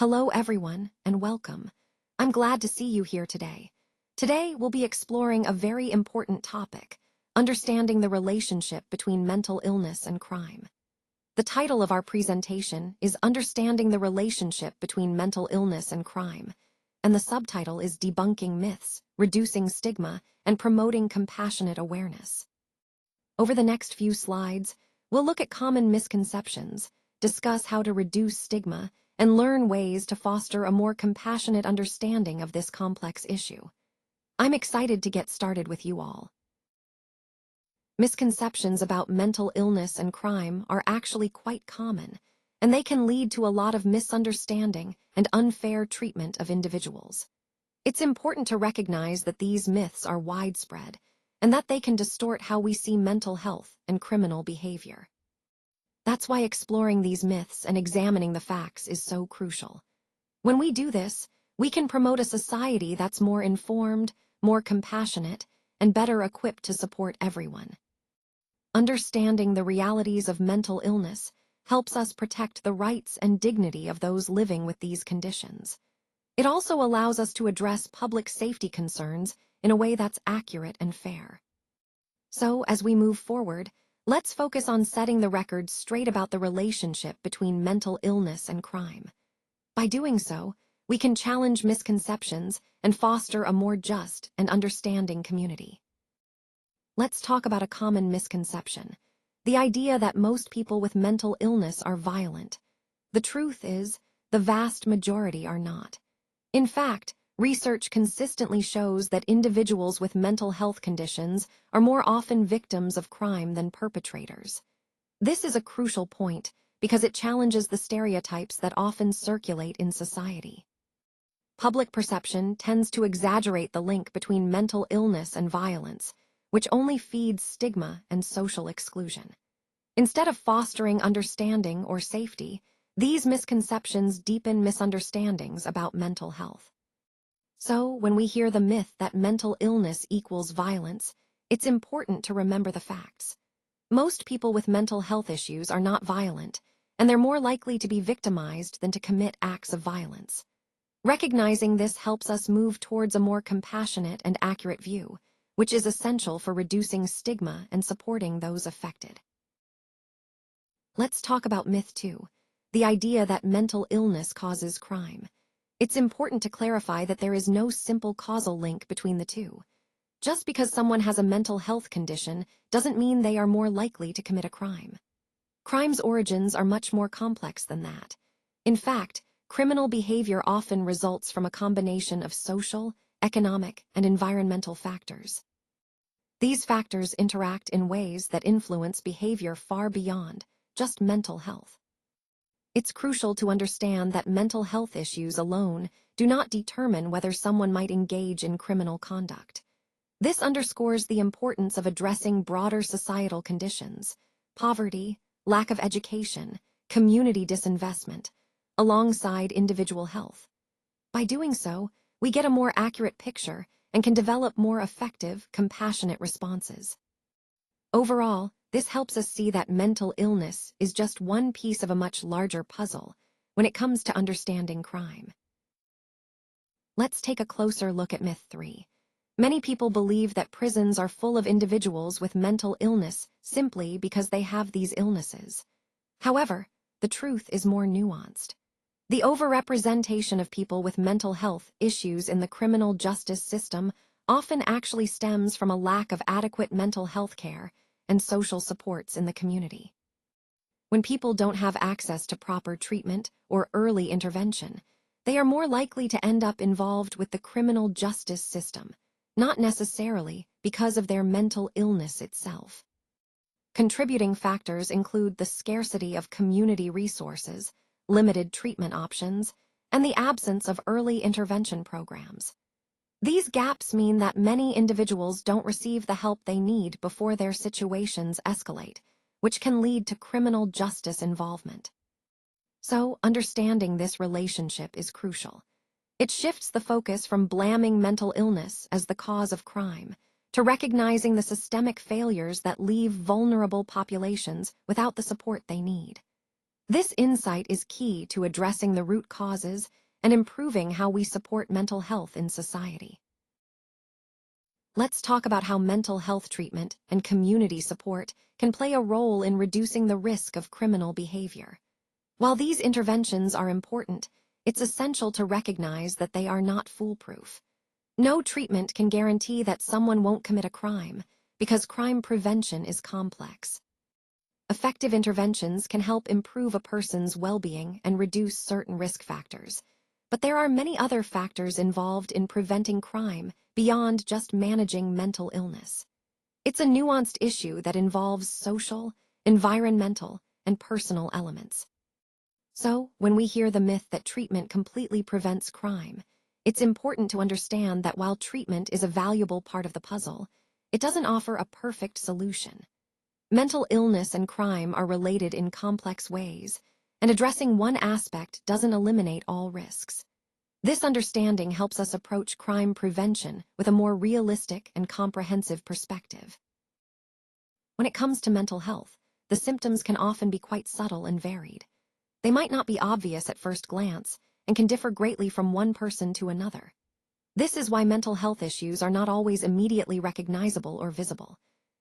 Hello everyone, and welcome. I'm glad to see you here today. Today, we'll be exploring a very important topic, understanding the relationship between mental illness and crime. The title of our presentation is Understanding the Relationship Between Mental Illness and Crime, and the subtitle is Debunking Myths, Reducing Stigma, and Promoting Compassionate Awareness. Over the next few slides, we'll look at common misconceptions, discuss how to reduce stigma, and learn ways to foster a more compassionate understanding of this complex issue. I'm excited to get started with you all. Misconceptions about mental illness and crime are actually quite common, and they can lead to a lot of misunderstanding and unfair treatment of individuals. It's important to recognize that these myths are widespread, and that they can distort how we see mental health and criminal behavior. That's why exploring these myths and examining the facts is so crucial. When we do this, we can promote a society that's more informed, more compassionate, and better equipped to support everyone. Understanding the realities of mental illness helps us protect the rights and dignity of those living with these conditions. It also allows us to address public safety concerns in a way that's accurate and fair. So, as we move forward, let's focus on setting the record straight about the relationship between mental illness and crime. By doing so, we can challenge misconceptions and foster a more just and understanding community. Let's talk about a common misconception, the idea that most people with mental illness are violent. The truth is, the vast majority are not. In fact, research consistently shows that individuals with mental health conditions are more often victims of crime than perpetrators. This is a crucial point because it challenges the stereotypes that often circulate in society. Public perception tends to exaggerate the link between mental illness and violence, which only feeds stigma and social exclusion. Instead of fostering understanding or safety, these misconceptions deepen misunderstandings about mental health. So, when we hear the myth that mental illness equals violence, it's important to remember the facts. Most people with mental health issues are not violent, and they're more likely to be victimized than to commit acts of violence. Recognizing this helps us move towards a more compassionate and accurate view, which is essential for reducing stigma and supporting those affected. Let's talk about myth 2, the idea that mental illness causes crime. It's important to clarify that there is no simple causal link between the two. Just because someone has a mental health condition doesn't mean they are more likely to commit a crime. Crime's origins are much more complex than that. In fact, criminal behavior often results from a combination of social, economic, and environmental factors. These factors interact in ways that influence behavior far beyond just mental health. It's crucial to understand that mental health issues alone do not determine whether someone might engage in criminal conduct. This underscores the importance of addressing broader societal conditions, poverty, lack of education, community disinvestment, alongside individual health. By doing so, we get a more accurate picture and can develop more effective, compassionate responses. Overall, this helps us see that mental illness is just one piece of a much larger puzzle when it comes to understanding crime. Let's take a closer look at myth 3. Many people believe that prisons are full of individuals with mental illness simply because they have these illnesses. However, the truth is more nuanced. The overrepresentation of people with mental health issues in the criminal justice system often actually stems from a lack of adequate mental health care and social supports in the community. When people don't have access to proper treatment or early intervention, they are more likely to end up involved with the criminal justice system, not necessarily because of their mental illness itself. Contributing factors include the scarcity of community resources, limited treatment options, and the absence of early intervention programs. These gaps mean that many individuals don't receive the help they need before their situations escalate, which can lead to criminal justice involvement. So, understanding this relationship is crucial. It shifts the focus from blaming mental illness as the cause of crime to recognizing the systemic failures that leave vulnerable populations without the support they need. This insight is key to addressing the root causes and improving how we support mental health in society. Let's talk about how mental health treatment and community support can play a role in reducing the risk of criminal behavior. While these interventions are important, it's essential to recognize that they are not foolproof. No treatment can guarantee that someone won't commit a crime, because crime prevention is complex. Effective interventions can help improve a person's well-being and reduce certain risk factors. But there are many other factors involved in preventing crime beyond just managing mental illness. It's a nuanced issue that involves social, environmental, and personal elements. So, when we hear the myth that treatment completely prevents crime, it's important to understand that while treatment is a valuable part of the puzzle, it doesn't offer a perfect solution. Mental illness and crime are related in complex ways, and addressing one aspect doesn't eliminate all risks. This understanding helps us approach crime prevention with a more realistic and comprehensive perspective. When it comes to mental health, the symptoms can often be quite subtle and varied. They might not be obvious at first glance and can differ greatly from one person to another. This is why mental health issues are not always immediately recognizable or visible.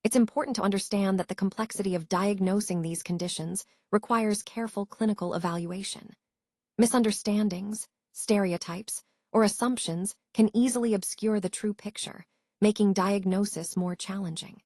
It's important to understand that the complexity of diagnosing these conditions requires careful clinical evaluation. Misunderstandings, stereotypes, or assumptions can easily obscure the true picture, making diagnosis more challenging.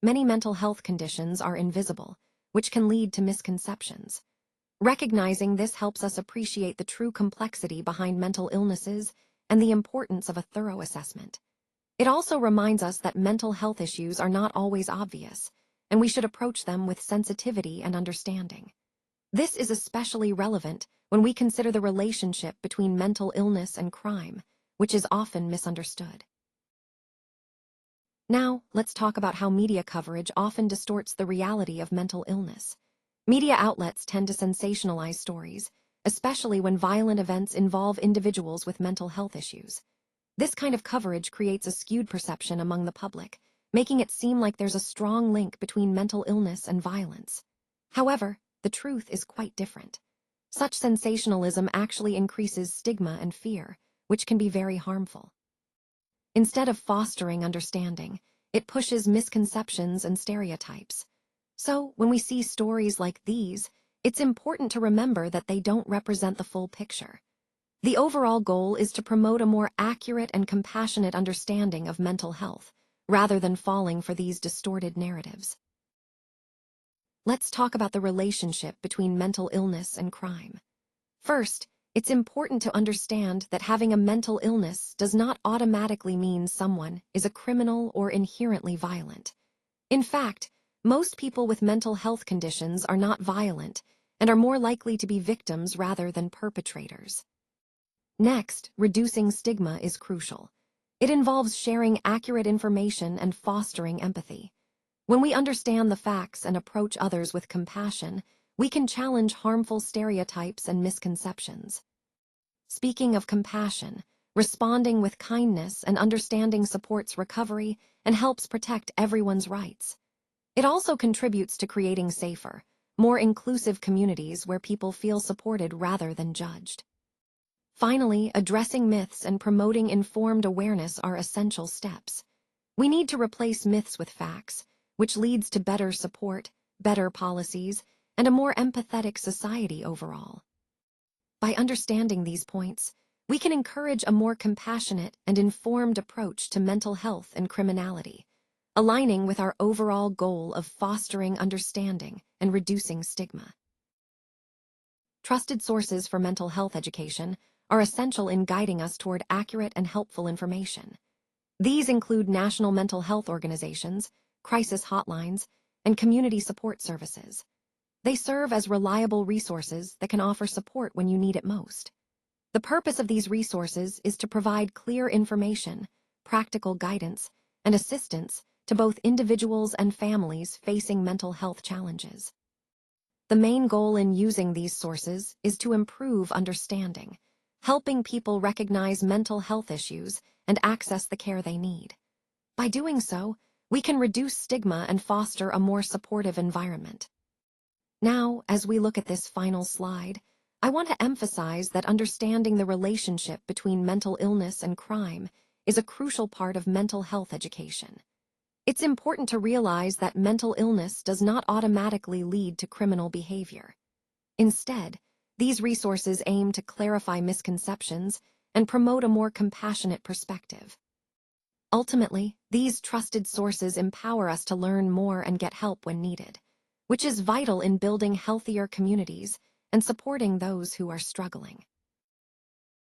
Many mental health conditions are invisible, which can lead to misconceptions. Recognizing this helps us appreciate the true complexity behind mental illnesses and the importance of a thorough assessment. It also reminds us that mental health issues are not always obvious, and we should approach them with sensitivity and understanding. This is especially relevant when we consider the relationship between mental illness and crime, which is often misunderstood. Now, let's talk about how media coverage often distorts the reality of mental illness. Media outlets tend to sensationalize stories, especially when violent events involve individuals with mental health issues. This kind of coverage creates a skewed perception among the public, making it seem like there's a strong link between mental illness and violence. However, the truth is quite different. Such sensationalism actually increases stigma and fear, which can be very harmful. Instead of fostering understanding, it pushes misconceptions and stereotypes. So, when we see stories like these, it's important to remember that they don't represent the full picture. The overall goal is to promote a more accurate and compassionate understanding of mental health, rather than falling for these distorted narratives. Let's talk about the relationship between mental illness and crime. First, it's important to understand that having a mental illness does not automatically mean someone is a criminal or inherently violent. In fact, most people with mental health conditions are not violent and are more likely to be victims rather than perpetrators. Next, reducing stigma is crucial. It involves sharing accurate information and fostering empathy. When we understand the facts and approach others with compassion, we can challenge harmful stereotypes and misconceptions. Speaking of compassion, responding with kindness and understanding supports recovery and helps protect everyone's rights. It also contributes to creating safer, more inclusive communities where people feel supported rather than judged. Finally, addressing myths and promoting informed awareness are essential steps. We need to replace myths with facts, which leads to better support, better policies, and a more empathetic society overall. By understanding these points, we can encourage a more compassionate and informed approach to mental health and criminality, aligning with our overall goal of fostering understanding and reducing stigma. Trusted sources for mental health education are essential in guiding us toward accurate and helpful information. These include national mental health organizations, crisis hotlines, and community support services. They serve as reliable resources that can offer support when you need it most. The purpose of these resources is to provide clear information, practical guidance, and assistance to both individuals and families facing mental health challenges. The main goal in using these sources is to improve understanding, helping people recognize mental health issues and access the care they need. By doing so, we can reduce stigma and foster a more supportive environment. Now, as we look at this final slide, I want to emphasize that understanding the relationship between mental illness and crime is a crucial part of mental health education. It's important to realize that mental illness does not automatically lead to criminal behavior. Instead, these resources aim to clarify misconceptions and promote a more compassionate perspective. Ultimately, these trusted sources empower us to learn more and get help when needed, which is vital in building healthier communities and supporting those who are struggling.